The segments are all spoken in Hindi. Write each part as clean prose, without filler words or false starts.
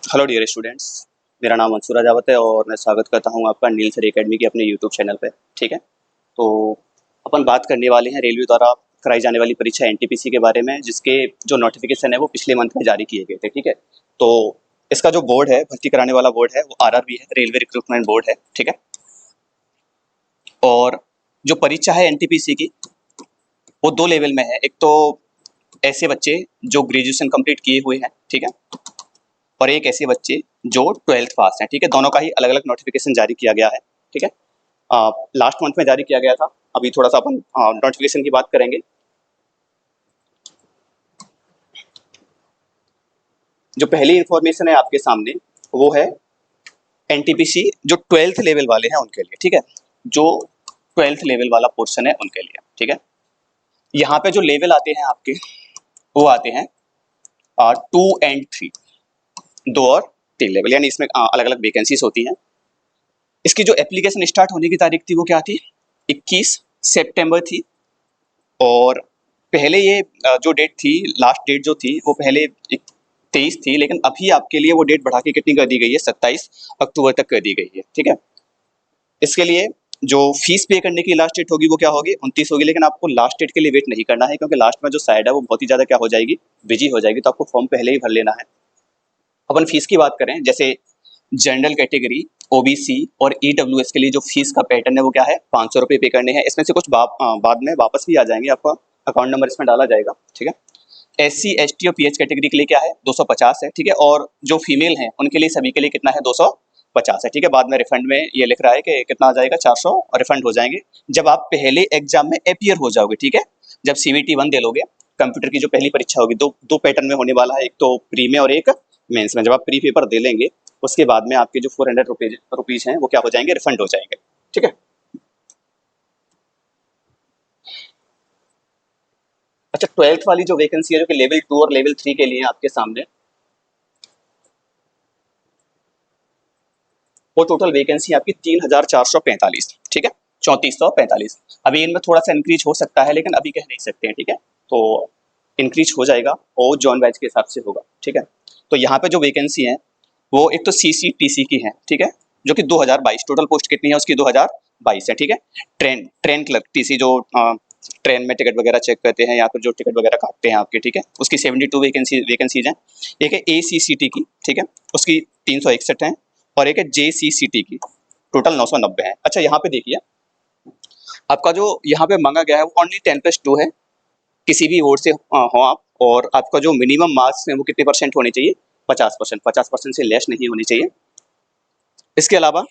Hello dear students. मेरा नाम मंसूर राजावत है और मैं स्वागत करता हूं आपका नील सर एकेडमी के अपने यूट्यूब चैनल पे। ठीक है, तो अपन बात करने वाले हैं रेलवे द्वारा कराई जाने वाली परीक्षा एनटीपीसी के बारे में, जिसके जो नोटिफिकेशन है वो पिछले मंथ में जारी किए गए थे। ठीक है, तो इसका जो बोर्ड है, भर्ती कराने वाला बोर्ड है, वो आरआरबी है, रेलवे रिक्रूटमेंट बोर्ड है। ठीक है, और जो परीक्षा है एनटीपीसी की वो दो लेवल में है। एक तो ऐसे बच्चे जो ग्रेजुएशन कंप्लीट किए हुए हैं, ठीक है, और एक ऐसे बच्चे जो 12th पास हैं। ठीक है, दोनों का ही अलग अलग नोटिफिकेशन जारी किया गया है। ठीक है, लास्ट मंथ में जारी किया गया था। अभी थोड़ा सा अपन नोटिफिकेशन की बात करेंगे। जो पहली इंफॉर्मेशन है आपके सामने वो है एनटीपीसी जो 12th लेवल वाले हैं उनके लिए। ठीक है, जो 12th लेवल वाला पोर्शन है उनके लिए। ठीक है, यहाँ पे जो लेवल आते हैं आपके वो आते हैं 2 and 3, 2 और 3 लेवल, यानी इसमें अलग अलग वैकेंसीज होती हैं। इसकी जो एप्लीकेशन स्टार्ट होने की तारीख थी वो क्या थी, 21 सितंबर थी। और पहले ये जो डेट थी, लास्ट डेट जो थी वो पहले 23 थी, लेकिन अभी आपके लिए वो डेट बढ़ा के कितनी कर दी गई है, 27 अक्टूबर तक कर दी गई है। ठीक है, इसके लिए जो फीस पे करने की लास्ट डेट होगी वो क्या होगी, 29 होगी। लेकिन आपको लास्ट डेट के लिए वेट नहीं करना है, क्योंकि लास्ट में जो साइड है वो बहुत ही ज़्यादा क्या हो जाएगी, बिजी हो जाएगी, तो आपको फॉर्म पहले ही भर लेना है। अपन फीस की बात करें, जैसे जनरल कैटेगरी, ओबीसी और ईडब्ल्यूएस के लिए जो फीस का पैटर्न है वो क्या है, 500 रुपये पे करने हैं। इसमें से कुछ बाद में वापस भी आ जाएंगे, आपका अकाउंट नंबर इसमें डाला जाएगा। ठीक है, एससी एसटी और पीएच कैटेगरी के लिए क्या है, 250 है। ठीक है, और जो फीमेल हैं उनके लिए सभी के लिए कितना है, 250 है। ठीक है, बाद में रिफंड में ये लिख रहा है कि कितना आ जाएगा, 400 और रिफंड हो जाएंगे जब आप पहले एग्जाम में अपीयर हो जाओगे। ठीक है, जब सीवीटी 1 दे लोगे, कंप्यूटर की जो पहली परीक्षा होगी, दो पैटर्न में होने वाला है, एक तो प्री में और एक मेंस में। जब आप प्री पेपर दे लेंगे उसके बाद में आपके जो 400 रुपीज हैं वो क्या हो जाएंगे, रिफंड हो जाएंगे। ठीक है, अच्छा 12th वाली जो वैकेंसी है जो कि लेवल 2 और लेवल 3 के लिए है आपके सामने, वो टोटल वैकेंसी आपकी 3445। ठीक है, 3445। अभी इनमें थोड़ा सा इंक्रीज हो सकता है, लेकिन अभी कह नहीं सकते हैं। ठीक है, तो इंक्रीज हो जाएगा और जॉन बैच के हिसाब से होगा। ठीक है, तो यहाँ पे जो वैकेंसी है वो एक तो सीसीटीसी की है। ठीक है, जो कि 2022, टोटल पोस्ट कितनी है उसकी, 2022 है। ठीक है, ट्रेन ट्रेन क्लर्क टीसी, जो ट्रेन में टिकट वगैरह चेक करते हैं या फिर जो टिकट वगैरह काटते हैं आपके। ठीक है, उसकी 72 वैकेंसीज हैं। एक है एसीसीटी की, ठीक है, उसकी 361 है। और एक है जेसीसीटी की, टोटल 990 है। अच्छा यहाँ पे देखिए, आपका जो यहाँ पे मांगा गया है वो ओनली 10+2 है। किसी भी बोर्ड से हो आप, और आपका जो मिनिमम मार्क्स है वो कितने परसेंट होने चाहिए, 50%। 50% से लेस नहीं होनी चाहिए। इसके अलावा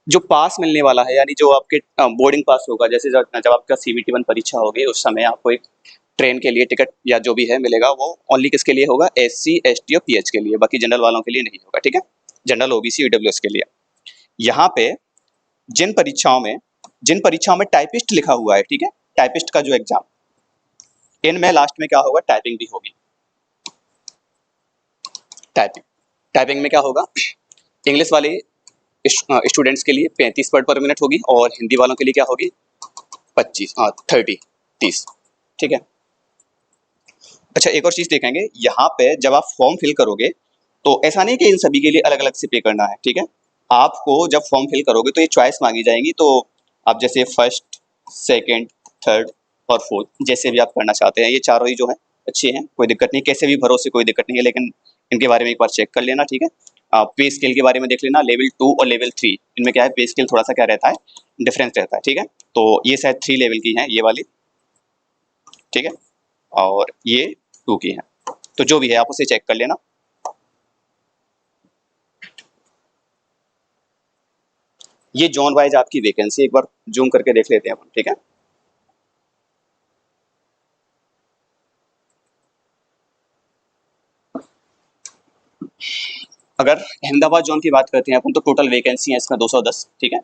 जो पास मिलने वाला है, यानी जो आपके बोर्डिंग पास होगा, जैसे जब आपका सीबीटी 1 परीक्षा होगी उस समय आपको एक ट्रेन के लिए टिकट या जो भी है मिलेगा, वो ओनली किसके लिए होगा, एससी एसटी और पीएच के लिए, बाकी जनरल वालों के लिए नहीं होगा। ठीक है, जनरल ओबीसी ईडब्ल्यूएस के लिए। यहाँ पे जिन परीक्षाओं में टाइपिस्ट लिखा हुआ है, ठीक है, टाइपिस्ट का जो एग्जाम, इनमें लास्ट में क्या होगा, टाइपिंग भी होगी। टाइपिंग टाइपिंग में क्या होगा, इंग्लिश वाले स्टूडेंट्स के लिए 35 वर्ड पर मिनट होगी, और हिंदी वालों के लिए क्या होगी, 30। ठीक है, अच्छा एक और चीज देखेंगे यहाँ पे, जब आप फॉर्म फिल करोगे तो ऐसा नहीं कि इन सभी के लिए अलग अलग से पे करना है। ठीक है, आपको जब फॉर्म फिल करोगे तो ये चॉइस मांगी जाएंगी, तो आप जैसे फर्स्ट, सेकंड, थर्ड और फोर्थ जैसे भी आप करना चाहते हैं, ये चारों ही जो है अच्छे हैं, कोई दिक्कत नहीं, कैसे भी भरोसे कोई दिक्कत नहीं है, लेकिन इनके बारे में एक बार चेक कर लेना। ठीक है, पे स्केल के बारे में देख लेना, लेवल 2 और लेवल 3 इनमें क्या है, पे स्केल थोड़ा सा क्या रहता है, डिफरेंस रहता है। ठीक है, तो ये शायद 3 लेवल की है ये वाली। ठीक है, और ये 2 की है, तो जो भी है आप उसे चेक कर लेना। ये जोन वाइज आपकी वैकेंसी एक बार जूम करके देख लेते हैं अपन। ठीक है, अगर अहमदाबाद जोन की बात करते हैं अपन, तो टोटल वैकेंसी है इसमें 210। ठीक है,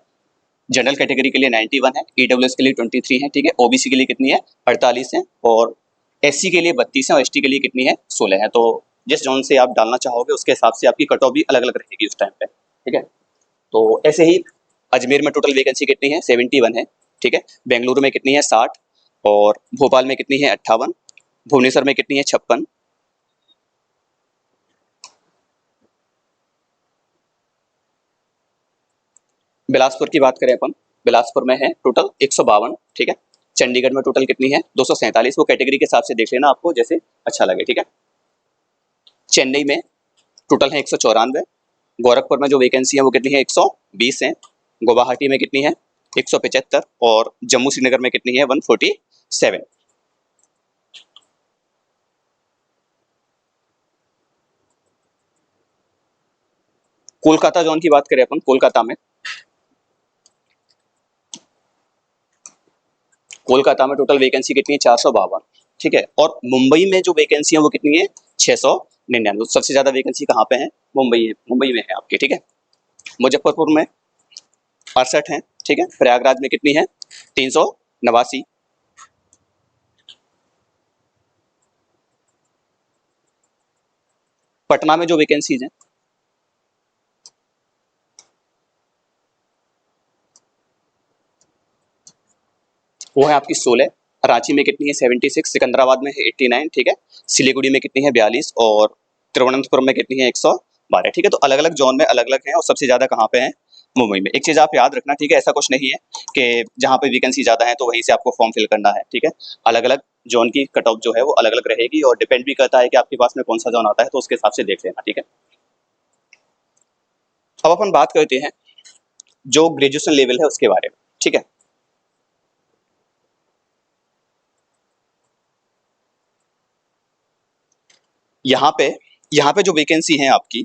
जनरल कैटेगरी के लिए 91 है, ईडब्ल्यूएस के लिए 23 है। ठीक है, ओबीसी के लिए कितनी है, 48 है, और एससी के लिए 32 है, और एसटी के लिए कितनी है, 16 है। तो जिस जोन से आप डालना चाहोगे उसके हिसाब से आपकी कट ऑफ भी अलग अलग रहेगी उस टाइम पे। ठीक है, तो ऐसे ही अजमेर में टोटल वैकेंसी कितनी है, 71 है। ठीक है, बेंगलुरु में कितनी है, 60, और भोपाल में कितनी है, 58, भुवनेश्वर में कितनी है, 56, बिलासपुर की बात करें अपन, बिलासपुर में है टोटल 152, ठीक है। चंडीगढ़ में टोटल कितनी है 247, वो कैटेगरी के हिसाब से देख लेना आपको जैसे अच्छा लगे, ठीक है। चेन्नई में टोटल है 194, गोरखपुर में जो वैकेंसी है वो कितनी है 120 है, गुवाहाटी में कितनी है 175 और जम्मू श्रीनगर में कितनी है 147। कोलकाता जोन की बात करें अपन, कोलकाता में टोटल वैकेंसी कितनी है 452, ठीक है। और मुंबई में जो वैकेंसी है वो कितनी है 699। सबसे ज्यादा वैकेंसी कहाँ पे है, मुंबई में है आपके, ठीक है। मुजफ्फरपुर में 68 है, ठीक है। प्रयागराज में कितनी है 389। पटना में जो वैकेंसीज हैं वो है आपकी 16, रांची में कितनी है 76, सिकंदराबाद में है 89, ठीक है। सिलीगुड़ी में कितनी है 42 और तिरुवनंतपुरम में कितनी है 112, ठीक है। तो अलग अलग जोन में अलग अलग है और सबसे ज्यादा कहाँ पे है मुंबई में। एक चीज आप याद रखना, ठीक है, ऐसा कुछ नहीं है कि जहाँ पे वैकेंसी ज्यादा है तो वहीं से आपको फॉर्म फिल करना है, ठीक है। अलग अलग जोन की कट ऑफ जो है वो अलग अलग रहेगी और डिपेंड भी करता है कि आपके पास में कौन सा जोन आता है, तो उसके हिसाब से देख लेना, ठीक है। अब अपन बात करते हैं जो ग्रेजुएशन लेवल है उसके बारे में, ठीक है। यहाँ पे यहाँ पे जो वैकेंसी है आपकी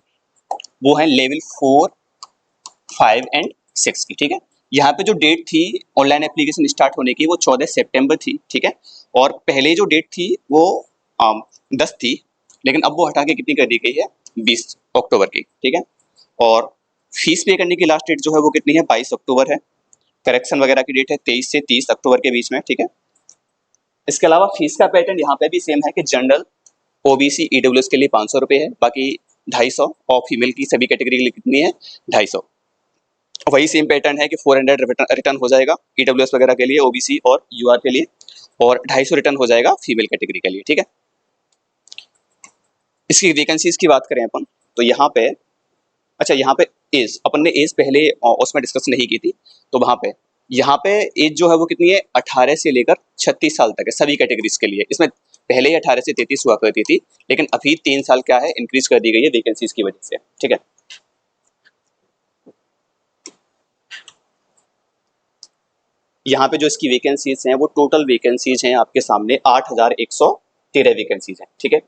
वो है लेवल 4, 5 एंड 6 की, ठीक है। यहाँ पे जो डेट थी ऑनलाइन एप्लीकेशन स्टार्ट होने की वो 14 सितंबर थी, ठीक है। और पहले जो डेट थी वो 10 थी, लेकिन अब वो हटा के कितनी कर दी गई है 20 अक्टूबर की, ठीक है। और फीस पे करने की लास्ट डेट जो है वो कितनी है 22 अक्टूबर है। करेक्शन वगैरह की डेट है 23 से 30 अक्टूबर के बीच में, ठीक है। इसके अलावा फीस का पैटर्न यहाँ पे भी सेम है कि जनरल, ओबीसी, ईडब्ल्यूएस के लिए 500 रुपये है, बाकी 250 और फीमेल की सभी कैटेगरी के लिए कितनी है 250। वही सेम पैटर्न है कि 400 रिटर्न हो जाएगा ईडब्ल्यूएस वगैरह के लिए, ओबीसी और यूआर के लिए, और 250 रिटर्न हो जाएगा फीमेल कैटेगरी के लिए, ठीक है। इसकी वैकेंसीज की बात करें अपन तो यहाँ पे, अच्छा यहाँ पे एज, अपन ने एज पहले उसमें डिस्कस नहीं की थी, तो वहाँ पे यहाँ पे एज जो है वो कितनी है 18 से लेकर 36 साल तक है सभी कैटेगरीज के लिए। इसमें पहले ही 18 से 33 हुआ करती थी, लेकिन अभी 3 साल क्या है इंक्रीज कर दी गई है वैकेंसीज की वजह से, ठीक है। यहाँ पे जो इसकी वैकेंसीज हैं वो टोटल वैकेंसीज हैं आपके सामने 8113 वैकेंसीज हैं, ठीक है।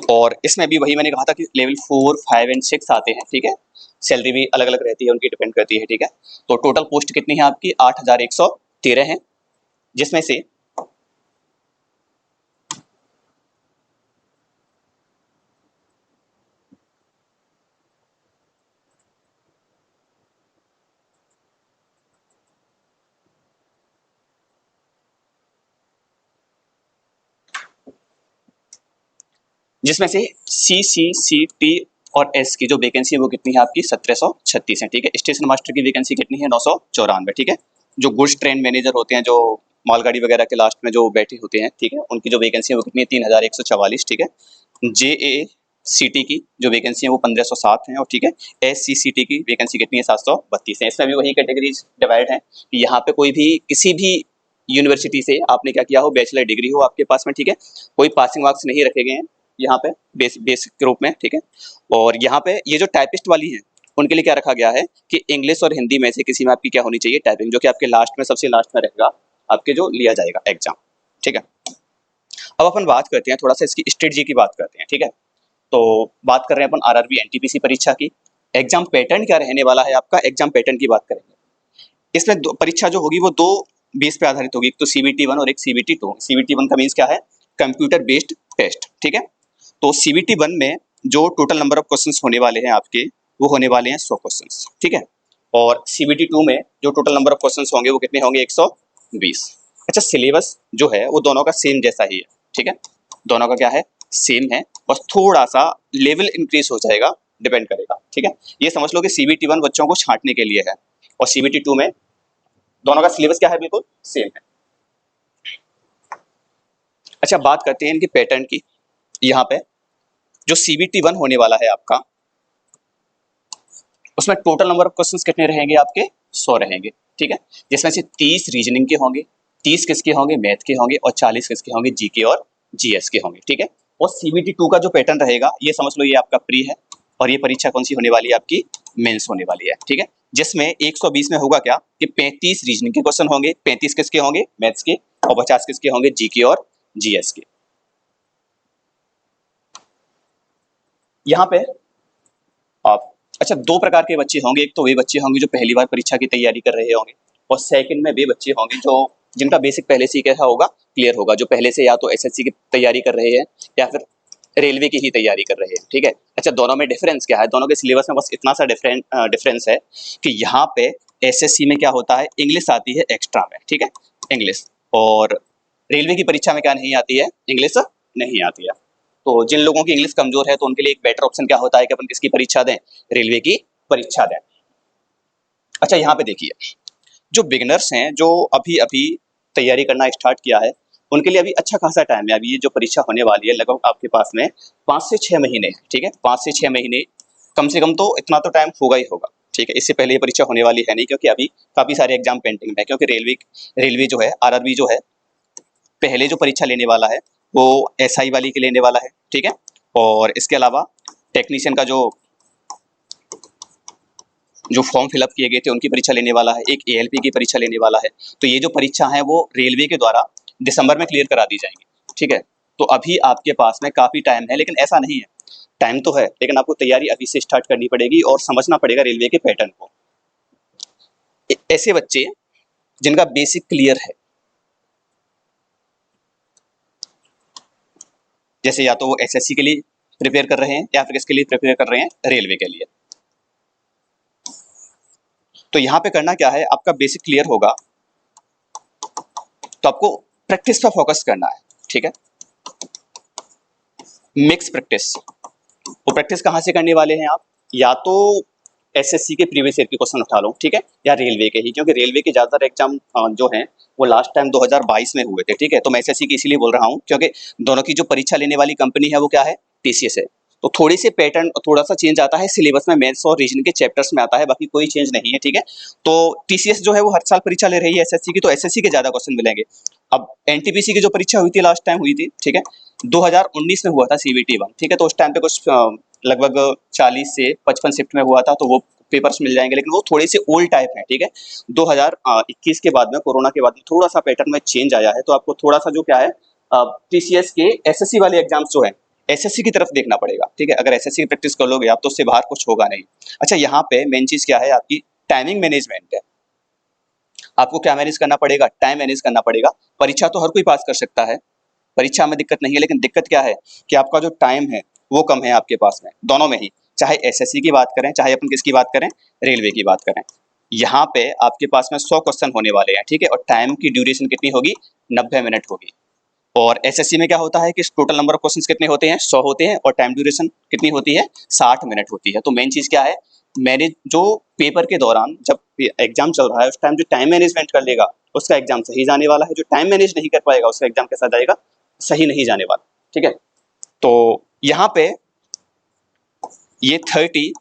और इसमें भी वही मैंने कहा था कि लेवल 4, 5 एंड 6 आते हैं, ठीक है। सैलरी भी अलग अलग रहती है, उनकी डिपेंड करती है, ठीक है। तो टोटल पोस्ट कितनी है आपकी 8113 है, जिसमें से सी सी सी टी और एस की जो वैकेंसी है वो कितनी है आपकी 1736 है, ठीक है। स्टेशन मास्टर की वैकेंसी कितनी है 994, ठीक है। जो गुड्स ट्रेन मैनेजर होते हैं, जो मालगाड़ी वगैरह के लास्ट में जो बैठे होते हैं, ठीक है, उनकी जो वैकेंसी है वो कितनी है 3144, ठीक है। जे ए सी टी की जो वैकेंसी है वो 1507 है, और ठीक है एस सी सी टी की वैकेंसी कितनी है 732 है। इसमें भी वही कैटेगरीज डिवाइड है कि यहाँ पे कोई भी किसी भी यूनिवर्सिटी से आपने क्या किया हो, बैचलर डिग्री हो आपके पास में, ठीक है। कोई पासिंग मार्क्स नहीं रखे गए हैं यहाँ पे बेसिक के रूप में, ठीक है। और यहाँ पे ये जो टाइपिस्ट वाली है उनके लिए क्या रखा गया है कि इंग्लिश और हिंदी में से किसी में आपकी क्या होनी चाहिए टाइपिंग, जो कि आपके लास्ट में सबसे लास्ट में रहेगा आपके जो लिया जाएगा एग्जाम, ठीक है। अब अपन बात करते हैं थोड़ा सा इसकी स्ट्रेटजी की बात करते हैं, ठीक है। तो बात कर रहे हैं अपन आरआरबी एनटीपीसी परीक्षा की। एग्जाम पैटर्न क्या रहने वाला है आपका, एग्जाम पैटर्न की बात करेंगे। इसमें परीक्षा जो होगी वो दो बेस पे आधारित होगी, एक तो सीबीटी 1 और एक सीबीटी 2। सीबीटी 1 का मीन्स क्या है, कंप्यूटर बेस्ड टेस्ट, ठीक है। तो सीबीटी 1 में जो टोटल नंबर ऑफ क्वेश्चंस होने वाले हैं आपके वो होने वाले हैं 100 क्वेश्चंस, ठीक है। और सीबीटी 2 में जो टोटल नंबर ऑफ क्वेश्चंस होंगे वो कितने होंगे 120। अच्छा, सिलेबस जो है वो दोनों का सेम जैसा ही है, ठीक है। दोनों का क्या है सेम है, बस थोड़ा सा लेवल इंक्रीज हो जाएगा, डिपेंड करेगा, ठीक है। ये समझ लो कि सीबीटी 1 बच्चों को छांटने के लिए है और सीबीटी 2 में दोनों का सिलेबस क्या है बिल्कुल सेम है। अच्छा, बात करते हैं इनके पैटर्न की। यहाँ पे जो सीबीटी 1 होने वाला है आपका उसमें टोटल नंबर ऑफ क्वेश्चंस कितने रहेंगे आपके? 100 रहेंगे, ठीक है। जिसमें से 30 रीजनिंग के होंगे, 30 किसके होंगे? मैथ के होंगे, और 40 किसके होंगे? जीके और जीएस के होंगे, ठीक है। और सीबीटी 2 का जो पैटर्न रहेगा ये समझ लो ये आपका प्री है, और ये परीक्षा कौन सी होने वाली है? आपकी मेंस होने वाली है, ठीक है। जिसमें 120 में होगा क्या कि 35 रीजनिंग के क्वेश्चन होंगे, 35 किसके होंगे? मैथ्स के, और 50 किसके होंगे? जीके और जीएस के। यहाँ पे आप अच्छा, दो प्रकार के बच्चे होंगे। एक तो वे बच्चे होंगे जो पहली बार परीक्षा की तैयारी कर रहे होंगे, और सेकंड में वे बच्चे होंगे जो जिनका बेसिक पहले से ही कैसा होगा? क्लियर होगा, जो पहले से या तो एसएससी की तैयारी कर रहे हैं या फिर रेलवे की ही तैयारी कर रहे हैं, ठीक है। अच्छा, दोनों में डिफरेंस क्या है? दोनों के सिलेबस में बस इतना सा डिफरेंस है कि यहाँ पे एसएससी में क्या होता है? इंग्लिश आती है एक्स्ट्रा में, ठीक है, इंग्लिश। और रेलवे की परीक्षा में क्या नहीं आती है? इंग्लिश नहीं आती है। तो जिन लोगों की इंग्लिश कमजोर है तो उनके लिए एक बेटर ऑप्शन क्या होता है कि अपन किसकी परीक्षा दें? रेलवे की परीक्षा दें। अच्छा, यहाँ पे देखिए, जो बिगिनर्स हैं, जो अभी अभी तैयारी करना स्टार्ट किया है, उनके लिए अभी अच्छा खासा टाइम है। अभी ये जो परीक्षा होने वाली है लगभग आपके पास में 5 से 6 महीने है, ठीक है। 5 से 6 महीने कम से कम, तो इतना तो टाइम होगा ही होगा, ठीक है। इससे पहले ये परीक्षा होने वाली है नहीं, क्योंकि अभी काफी सारे एग्जाम पेंडिंग में है। क्योंकि रेलवे जो है, आरआरबी जो है, पहले जो परीक्षा लेने वाला है वो एसआई वाली की लेने वाला है, ठीक है। और इसके अलावा टेक्नीशियन का जो फॉर्म फिलअप किए गए थे उनकी परीक्षा लेने वाला है, एक एएलपी की परीक्षा लेने वाला है। तो ये जो परीक्षा है वो रेलवे के द्वारा दिसंबर में क्लियर करा दी जाएंगी, ठीक है। तो अभी आपके पास में काफी टाइम है, लेकिन ऐसा नहीं है, टाइम तो है लेकिन आपको तैयारी अभी से स्टार्ट करनी पड़ेगी और समझना पड़ेगा रेलवे के पैटर्न को। ऐसे बच्चे जिनका बेसिक क्लियर है, जैसे या तो वो एसएससी के लिए प्रिपेयर कर रहे हैं या फिर किसके लिए प्रिपेयर कर रहे हैं? रेलवे के लिए। तो यहाँ पे करना क्या है? आपका बेसिक क्लियर होगा तो आपको प्रैक्टिस पर फोकस करना है, ठीक है। Mix practice. वो प्रैक्टिस कहाँ से करने वाले हैं आप? या तो एसएससी के प्रीवियस ईयर के क्वेश्चन उठा लो, ठीक है, या रेलवे के ही, क्योंकि रेलवे के ज्यादातर एग्जाम जो हैं वो लास्ट टाइम 2022 में हुए थे, ठीक है। तो मैं एसएससी की इसीलिए बोल रहा हूँ क्योंकि दोनों की जो परीक्षा लेने वाली कंपनी है वो क्या है? टीसीएस है। तो थोड़ी सी पैटर्न थोड़ा सा चेंज आता है सिलेबस में, मैथ्स और रीजनिंग के चैप्टर्स में आता है, बाकी कोई चेंज नहीं है, ठीक है। तो टीसीएस जो है वो हर साल परीक्षा ले रही है एसएससी की, तो एसएससी के ज्यादा क्वेश्चन मिलेंगे। अब एनटीपीसी की जो परीक्षा हुई थी लास्ट टाइम हुई थी, ठीक है, 2019 में हुआ था सीबीटी 1, ठीक है। तो उस टाइम पे कुछ लगभग 40 से 55 शिफ्ट में हुआ था, तो वो पेपर्स मिल जाएंगे, लेकिन वो थोड़े से ओल्ड टाइप हैं, ठीक है। 2021 के बाद में, कोरोना के बाद में थोड़ा सा पैटर्न में चेंज आया है, तो आपको थोड़ा सा जो क्या है टीसीएस के एसएससी वाले एग्जाम्स जो है एसएससी की तरफ देखना पड़ेगा, ठीक है। अगर एसएससी की प्रैक्टिस कर लोगे आप तो उससे बाहर कुछ होगा नहीं। अच्छा, यहाँ पे मेन चीज क्या है? आपकी टाइमिंग मैनेजमेंट है। आपको क्या मैनेज करना पड़ेगा? टाइम मैनेज करना पड़ेगा। परीक्षा तो हर कोई पास कर सकता है, परीक्षा में दिक्कत नहीं है, लेकिन दिक्कत क्या है कि आपका जो टाइम है वो कम है आपके पास में, दोनों में ही, चाहे एसएससी की बात करें, चाहे अपन किसकी बात करें? रेलवे की बात करें। यहाँ पे आपके पास में 100 क्वेश्चन होने वाले हैं, ठीक है, और टाइम की ड्यूरेशन कितनी होगी? 90 मिनट होगी। और एसएससी में क्या होता है कि टोटल नंबर ऑफ क्वेश्चंस कितने होते हैं? 100 होते हैं, और टाइम ड्यूरेशन कितनी होती है? 60 मिनट होती है। तो मेन चीज क्या है? मैंने जो पेपर के दौरान जब एग्जाम चल रहा है उस टाइम जो टाइम मैनेजमेंट कर लेगा उसका एग्जाम सही जाने वाला है, जो टाइम मैनेज नहीं कर पाएगा उसका एग्जाम कैसा जाएगा? सही नहीं जाने वाला, ठीक है। तो यहाँ पे ये 30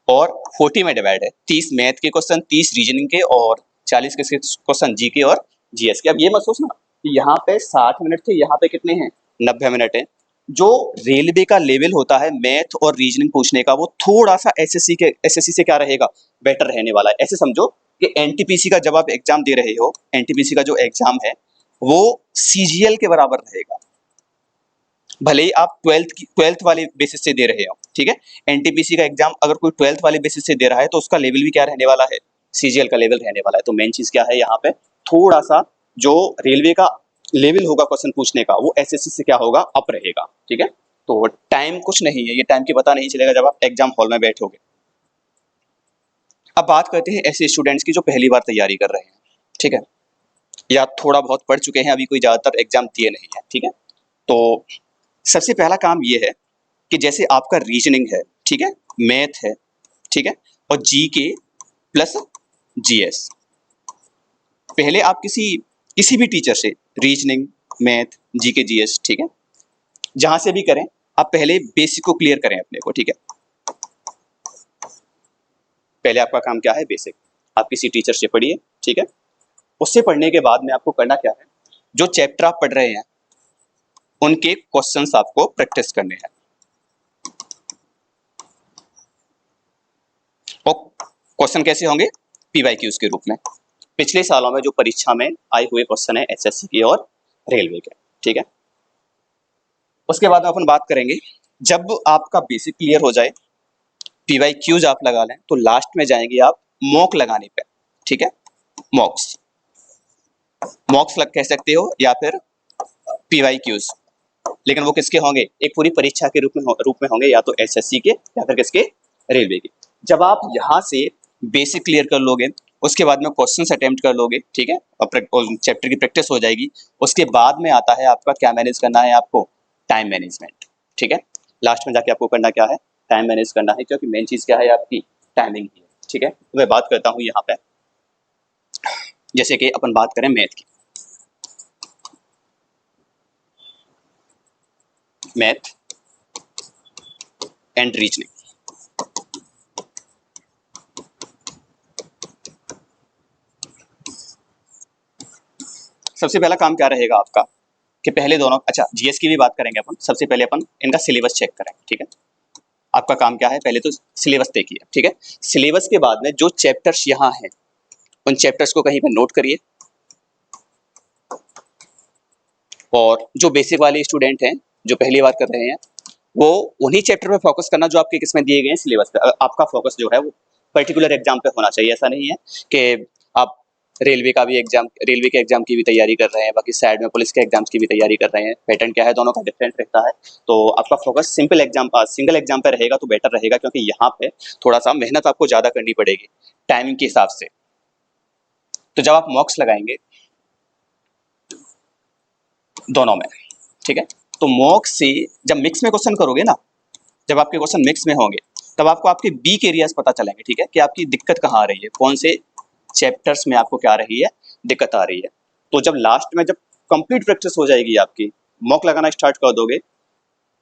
और 40 में डिवाइड है। 30 मैथ के क्वेश्चन, 30 रीजनिंग के, और 40 के क्वेश्चन जीके और जीएस के। अब ये मत सोचना कि यहाँ पे 60 मिनट थे, यहाँ पे कितने हैं? 90 मिनट है। जो रेलवे का लेवल होता है मैथ और रीजनिंग पूछने का, वो थोड़ा सा एसएससी से क्या रहेगा? बेटर रहने वाला है। ऐसे समझो कि एनटीपीसी का जब आप एग्जाम दे रहे हो, एनटीपीसी का जो एग्जाम है वो सीजीएल के बराबर रहेगा, भले ही आप ट्वेल्थ वाले बेसिस से दे रहे हो, ठीक है। एनटीपीसी का एग्जाम अगर कोई 12th वाले बेसिस से दे रहा है तो उसका लेवल भी क्या रहने वाला है? सीजीएल का लेवल रहने वाला है। तो मेन चीज क्या है यहाँ पे? थोड़ा सा जो रेलवे का लेवल होगा क्वेश्चन पूछने का वो एसएससी से क्या होगा? अप रहेगा, ठीक है। तो टाइम कुछ नहीं है, ये टाइम की पता नहीं चलेगा जब आप एग्जाम हॉल में बैठोगे। अब बात करते हैं ऐसे स्टूडेंट्स की जो पहली बार तैयारी कर रहे हैं, ठीक है, या थोड़ा बहुत पढ़ चुके हैं, अभी कोई ज्यादातर एग्जाम दिए नहीं है, ठीक है। तो सबसे पहला काम ये है कि जैसे आपका रीजनिंग है, ठीक है, मैथ है, ठीक है, और जीके प्लस जीएस, पहले आप किसी भी टीचर से रीजनिंग, मैथ, जीके, जीएस, ठीक है, जहां से भी करें आप पहले बेसिक को क्लियर करें अपने को, ठीक है। पहले आपका काम क्या है, बेसिक। आप किसी टीचर से पढ़िए, ठीक है। उससे पढ़ने के बाद में आपको करना क्या है, जो चैप्टर आप पढ़ रहे हैं उनके क्वेश्चंस आपको प्रैक्टिस करने हैं। और क्वेश्चन कैसे होंगे, पीवाईक्यूज के रूप में, पिछले सालों में जो परीक्षा में आए हुए क्वेश्चन है एसएससी के और रेलवे के, ठीक है। उसके बाद अपन बात करेंगे, जब आपका बेसिक क्लियर हो जाए, पीवाईक्यूज आप लगा लें, तो लास्ट में जाएंगे आप मॉक लगाने पे, ठीक है। मॉक्स लग कह सकते हो या फिर पीवाईक्यूज, लेकिन वो किसके होंगे, एक पूरी परीक्षा के रूप में होंगे, या तो एसएससी के या फिर किसके, रेलवे के। जब आप यहाँ से बेसिक क्लियर कर लोगे, उसके बाद में क्वेश्चंस अटेम्प्ट कर लोगे, ठीक है, और चैप्टर की प्रैक्टिस हो जाएगी, उसके बाद में आता है आपका क्या मैनेज करना है, आपको टाइम मैनेजमेंट, ठीक है। लास्ट में जाके आपको करना क्या है, टाइम मैनेज करना है, क्योंकि मेन चीज क्या है, आपकी टाइमिंग ही है, ठीक है। तो मैं बात करता हूँ यहाँ पे, जैसे कि अपन बात करें मैथ की, मैथ एंड रीजनिंग। सबसे पहला काम क्या रहेगा आपका, कि पहले दोनों, अच्छा जीएस की भी बात करेंगे अपन, सबसे पहले अपन इनका सिलेबस चेक करेंगे, ठीक है। आपका काम क्या है, पहले तो सिलेबस तय किया, ठीक है। सिलेबस के बाद में जो चैप्टर्स यहाँ हैं उन चैप्टर्स को कहीं पर नोट करिए, और जो बेसिक वाले स्टूडेंट हैं जो पहली बार कर रहे हैं, वो उन्हीं चैप्टर पे फोकस करना जो आपके किसमें दिए गए हैं, सिलेबस पे। आपका फोकस जो है वो पर्टिकुलर एग्जाम पे होना चाहिए। ऐसा नहीं है कि आप रेलवे के एग्जाम की भी तैयारी कर रहे हैं, बाकी साइड में पुलिस के एग्जाम्स की भी तैयारी कर रहे हैं। पैटर्न क्या है, दोनों का डिफरेंट रहता है। तो आपका फोकस सिंगल एग्जाम पे रहेगा तो बेटर रहेगा, क्योंकि यहाँ पे थोड़ा सा मेहनत आपको ज्यादा करनी पड़ेगी टाइमिंग के हिसाब से। तो जब आप मॉक्स लगाएंगे दोनों में, ठीक है, तो मॉक्स से जब मिक्स में क्वेश्चन करोगे ना, जब आपके क्वेश्चन मिक्स में होंगे, तब आपको आपके वीक एरियाज पता चलेंगे, ठीक है, कि आपकी दिक्कत कहाँ आ रही है, कौन से चैप्टर्स में आपको क्या आ रही है, दिक्कत आ रही है। तो जब लास्ट में जब कंप्लीट प्रैक्टिस हो जाएगी आपकी, मॉक लगाना स्टार्ट कर दोगे,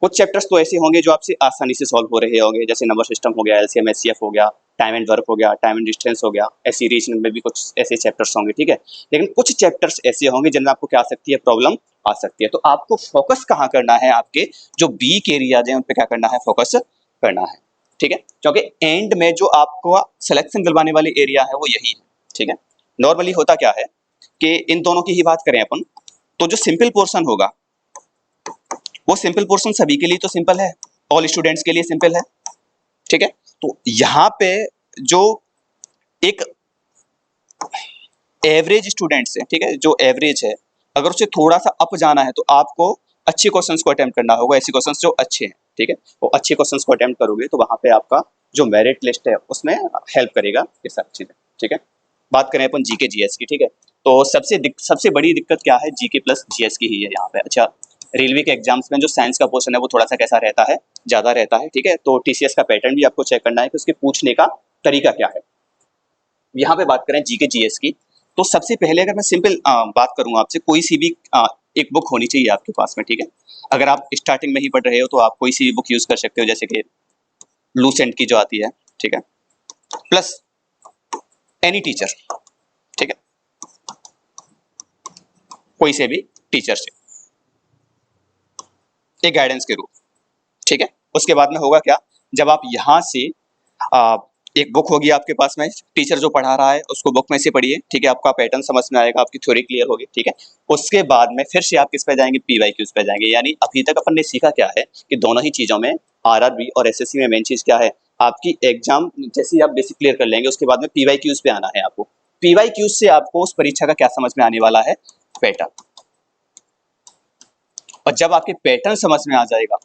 कुछ चैप्टर्स तो ऐसे होंगे जो आपसे आसानी से सॉल्व हो रहे होंगे, जैसे नंबर सिस्टम हो गया, एलसीएम एचसीएफ हो गया, टाइम एंड वर्क हो गया, टाइम एंड डिस्टेंस हो गया, ऐसी रीजनिंग में भी कुछ ऐसे चैप्टर्स होंगे, ठीक है। लेकिन कुछ चैप्टर्स ऐसे होंगे जिनमें आपको क्या आ सकती है, प्रॉब्लम आ सकती है। तो आपको फोकस कहाँ करना है, आपके जो वीक एरियाज हैं उन पे क्या करना है, फोकस करना है, ठीक है। क्योंकि एंड में जो आपको सिलेक्शन दिलवाने वाले एरिया है वो यही है, ठीक है। नॉर्मली होता क्या है कि इन दोनों की ही बात करें अपन, तो जो सिंपल पोर्शन होगा वो सिंपल पोर्शन सभी के लिए तो सिंपल है, ऑल स्टूडेंट्स के लिए सिंपल है, ठीक है। तो यहाँ पे जो एक एवरेज स्टूडेंट्स है, ठीक है, जो एवरेज है, अगर उसे थोड़ा सा अप जाना है तो आपको अच्छे क्वेश्चंस को अटेम्प्ट करना होगा, ऐसे क्वेश्चंस जो अच्छे हैं, ठीक है। वो अच्छे क्वेश्चंस को अटेम्प्ट करोगे तो वहां पे आपका जो मेरिट लिस्ट है उसमें हेल्प करेगा ये सब चीजें, ठीक है। बात करें अपन जीके जीएस की, ठीक है, तो सबसे बड़ी दिक्कत क्या है, जीके प्लस जीएस की ही है यहाँ पे। अच्छा, रेलवे के एग्जाम्स में जो साइंस का पोर्शन है वो थोड़ा सा कैसा रहता है, ज्यादा रहता है, ठीक है। तो टीसीएस का पैटर्न भी आपको चेक करना है कि उसके पूछने का तरीका क्या है। यहाँ पे बात करें जीके जीएस की, तो सबसे पहले अगर मैं सिंपल बात करूँ आपसे, कोई सी भी एक बुक होनी चाहिए आपके पास में, ठीक है। अगर आप स्टार्टिंग में ही पढ़ रहे हो तो आप कोई सी भी बुक यूज कर सकते हो, जैसे कि लूसेंट की जो आती है, ठीक है, प्लस एनी टीचर, ठीक है, कोई से भी टीचर से एक गाइडेंस के रूप, ठीक है। उसके बाद में होगा क्या, जब आप यहाँ से एक बुक होगी आपके पास में, टीचर जो पढ़ा रहा है उसको बुक में से पढ़िए, ठीक है, आपका पैटर्न समझ में आएगा, आपकी थ्योरी क्लियर होगी, ठीक है। उसके बाद में फिर से आप किस पे जाएंगे, पीवाईक्यूज पे जाएंगे। यानी अभी तक अपन ने सीखा क्या है कि दोनों ही चीजों में, आरआरबी और एसएससी में मेन चीज क्या है, आपकी एग्जाम जैसे ही आप बेसिक क्लियर कर लेंगे उसके बाद में पीवाईक्यूज पे आना है आपको। पीवाईक्यूज से आपको उस परीक्षा का क्या समझ में आने वाला है, पैटर्न। और जब आपके पैटर्न समझ में आ जाएगा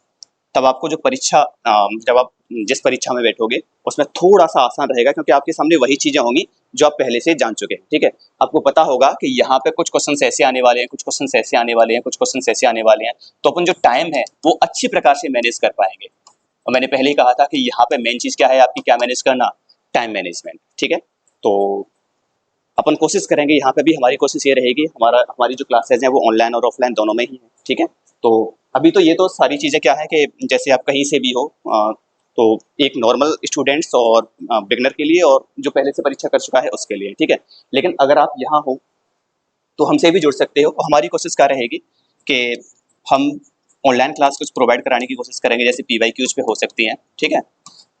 तब आपको जो परीक्षा, जब आप जिस परीक्षा में बैठोगे उसमें थोड़ा सा आसान रहेगा, क्योंकि आपके सामने वही चीजें होंगी जो आप पहले से जान चुके हैं, ठीक है। आपको पता होगा कि यहाँ पे कुछ क्वेश्चन ऐसे आने वाले हैं, कुछ क्वेश्चन ऐसे आने वाले हैं, कुछ क्वेश्चन ऐसे आने वाले हैं, तो अपन जो टाइम है वो अच्छी प्रकार से मैनेज कर पाएंगे। और मैंने पहले ही कहा था कि यहाँ पे मेन चीज क्या है आपकी, क्या मैनेज करना, टाइम मैनेजमेंट, ठीक है। तो अपन कोशिश करेंगे, यहाँ पे भी हमारी कोशिश ये रहेगी, हमारी जो क्लासेज हैं वो ऑनलाइन और ऑफलाइन दोनों में ही है, ठीक है। तो अभी तो ये तो सारी चीजें क्या है कि जैसे आप कहीं से भी हो, तो एक नॉर्मल स्टूडेंट्स और बिगनर के लिए और जो पहले से परीक्षा कर चुका है उसके लिए, ठीक है। लेकिन अगर आप यहाँ हो तो हमसे भी जुड़ सकते हो। हमारी कोशिश क्या रहेगी कि हम ऑनलाइन क्लास कुछ प्रोवाइड कराने की कोशिश करेंगे, जैसे PYQs पे हो सकती हैं, ठीक है।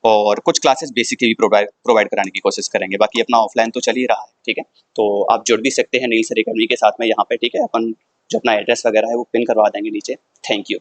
और कुछ क्लासेस बेसिक की भी प्रोवाइड कराने की कोशिश करेंगे। बाकी अपना ऑफलाइन तो चल ही रहा है, ठीक है। तो आप जुड़ भी सकते हैं नील सर अकेडमी के साथ में यहाँ पे, ठीक है। अपन जो अपना एड्रेस वगैरह है वो पिन करवा देंगे नीचे। Thank you.